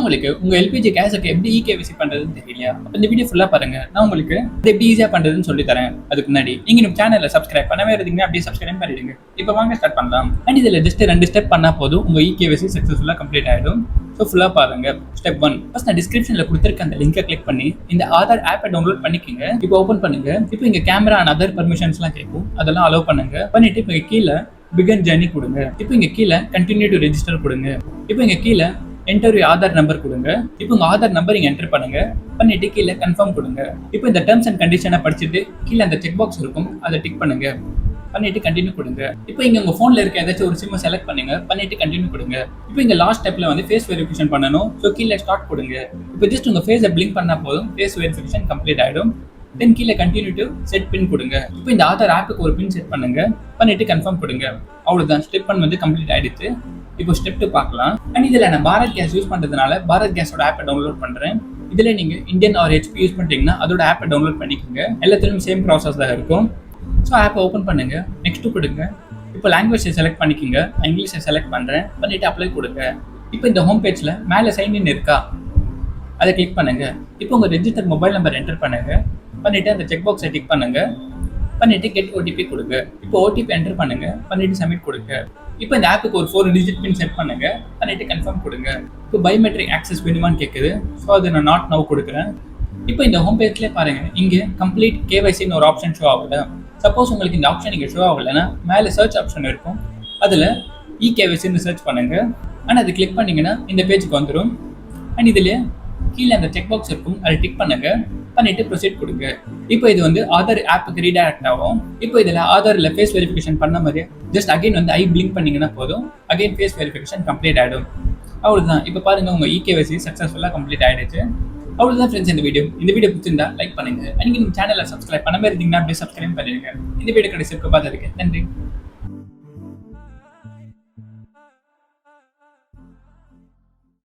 உங்களுக்கு உங்க எல்பிஜி கேஸுக்கு எப்படி இகேவிசி பண்றதுன்னு தெரியலையா? இந்த வீடியோ ஃபுல்லா பாருங்க. நான் உங்களுக்கு இது எப்படி ஈஸியா பண்றதுன்னு சொல்லி தரேன். அதுக்கு முன்னாடி நீங்க நம்ம சேனலை சப்ஸ்கிரைப் பண்ணவே இருந்தீங்கன்னா அப்படியே சப்ஸ்கிரைப் பண்ணிடுங்க. இப்போ வாங்க ஸ்டார்ட் பண்ணலாம். அண்ட் இதுல ஜஸ்ட் 2 ஸ்டெப் பண்ணா போதும் உங்க இகேவிசி சக்சஸ்ஃபுல்லா கம்ப்ளீட் ஆயிடும். ஸோ ஃபுல்லா பாருங்க. ஸ்டெப் 1, ஃபர்ஸ்ட் நான் டிஸ்கிரிப்ஷன்ல கொடுத்துருக்க அந்த லிங்கை கிளிக் பண்ணி இந்த ஆதார் ஆப்பை டவுன்லோட் பண்ணிக்கோங்க. இப்போ ஓப்பன் பண்ணுங்க. இப்போ இங்க கேமரா அண்ட் அதர் பர்மிஷன்ஸ்லாம் கேட்கும், அதெல்லாம் அலோவ் பண்ணுங்க. பண்ணிட்டு இப்போ கீழே பிகன் ஜர்னி கொடுங்க. இப்போ இங்க கீழே கண்டினியூ டு ரெஜிஸ்டர் கொடுங்க. இப்போ இங்க கீழே என்டர் யூர் ஆதார் நம்பர் கொடுங்க. இப்போ உங்க ஆதார் நம்பர் இங்க என்டர் பண்ணுங்க. பண்ணிட்டு கீழே கன்ஃபார்ம் கொடுங்க. இப்போ இந்த டேர்ம்ஸ் அண்ட் கண்டிஷனை படிச்சுட்டு கீழே அந்த செக் பாக்ஸ் இருக்கும், அதை டிக் பண்ணுங்க. பண்ணிட்டு கண்டினியூ கொடுங்க. இப்போ இங்க உங்க போன்ல இருக்க ஏதாச்சும் ஒரு சிம் செலக்ட் பண்ணுங்க. பண்ணிட்டு கண்டினியூ கொடுங்க. இப்போ இங்க லாஸ்ட் ஸ்டெப்ல வந்து ஃபேஸ் வெரிஃபிகேஷன் பண்ணணும். ஸோ கீழே ஸ்டார்ட் கொடுங்க. இப்போ ஜஸ்ட் உங்க ஃபேஸை பிளிங்க் பண்ணா போதும் ஃபேஸ் வெரிஃபிகேஷன் கம்ப்ளீட் ஆயிடும். தென் கீழே கண்டினியூ டு செட் பின் கொடுங்க. இப்போ இந்த ஆதார் ஆப்புக்கு ஒரு பின் செட் பண்ணுங்க. பண்ணிட்டு கன்ஃபார்ம் கொடுங்க. அவ்வளவுதான், ஸ்டெப் 1 வந்து கம்ப்ளீட் ஆயிடுச்சு. இப்போ ஸ்டெப் 2 பார்க்கலாம். அண்ட் இதில் நான் பாரத் கேஸ் யூஸ் பண்ணுறதுனால பாரத் கேஸோட ஆப்பை டவுன்லோட் பண்ணுறேன். இதில் நீங்கள் இந்தியன் ஆர் ஹெச்பி யூஸ் பண்ணுறீங்கன்னா அதோட ஆப்பை டவுன்லோட் பண்ணிக்கோங்க. எல்லாத்துலையும் சேம் ப்ராசஸ் தான் இருக்கும். ஸோ ஆப்பை ஓப்பன் பண்ணுங்க. நெக்ஸ்ட் கொடுங்க. இப்போ லாங்குவேஜை செலக்ட் பண்ணிக்கோங்க. இங்கிலீஷை செலக்ட் பண்ணுறேன். பண்ணிட்டு அப்ளை கொடுங்க. இப்போ இந்த ஹோம் பேஜில் மேலே சைன் இன் இருக்கா, அதை கிளிக் பண்ணுங்க. இப்போ உங்கள் ரெஜிஸ்டர் மொபைல் நம்பர் என்டர் பண்ணுங்க. பண்ணிட்டு அந்த செக் பாக்ஸை டிக் பண்ணுங்க. பண்ணிட்டு கெட் ஓடிபி கொடுங்க. இப்போ ஓடிபி என்டர் பண்ணுங்க. பண்ணிட்டு சப்மிட் கொடுங்க. இப்போ இந்த ஆப்புக்கு ஒரு 4 டிஜிட் பின் செட் பண்ணுங்க. பண்ணிட்டு கன்ஃபார்ம் கொடுங்க. இப்போ பயோமெட்ரிக் ஆக்சஸ் வேணுமான்னு கேட்குது. ஸோ அதை நான் நாட் நவ் கொடுக்குறேன். இப்போ இந்த ஹோம் பேஜ்லேயே பாருங்க, இங்கே கம்ப்ளீட் கேவைசின்னு ஒரு ஆப்ஷன் ஷோ ஆகுது. சப்போஸ் உங்களுக்கு இந்த ஆப்ஷன் இங்கே ஷோ ஆகலைன்னா மேலே சர்ச் ஆப்ஷன் இருக்கும், அதில் இகேவைசின்னு சர்ச் பண்ணுங்க. ஆனால் அது கிளிக் பண்ணீங்கன்னா இந்த பேஜுக்கு வந்துடும். அண்ட் இதில் கீழே அந்த செக் பாக்ஸ் இருக்கும், அதை டிக் பண்ணுங்க. பண்ணிட்டு ப்ரொசீட் கொடுங்க. இப்போ இது வந்து ஆதார் ஆப்புக்கு ரீடைரக்ட் ஆகும். இப்போ இதில் ஆதாரில் ஃபேஸ் வெரிஃபிகேஷன் பண்ண மாதிரி ஜஸ்ட் அகைன் வந்து ஐ பிளிங்க் பண்ணிங்கன்னா போதும், அகைன் ஃபேஸ் வெரிஃபிகேஷன் கம்ப்ளீட் ஆகிடும். அவ்வளோதான். இப்போ பாருங்க உங்கள் இகேவைசி சக்ஸஸ்ஃபுல்லாக கம்ப்ளீட் ஆகிடுச்சு. அவ்வளோதான் ஃப்ரெண்ட்ஸ் இந்த வீடியோ பிடிச்சிருந்தா லைக் பண்ணுங்க. நீங்கள் நம்ம சேனலை சப்ஸ்கிரைப் பண்ணாமல் இருந்தீங்கன்னா அப்படியே சப்ஸ்கிரைப் பண்ணிடுங்க. இந்த வீடியோ கடைசிக்கு பார்த்துருக்கேன். நன்றி.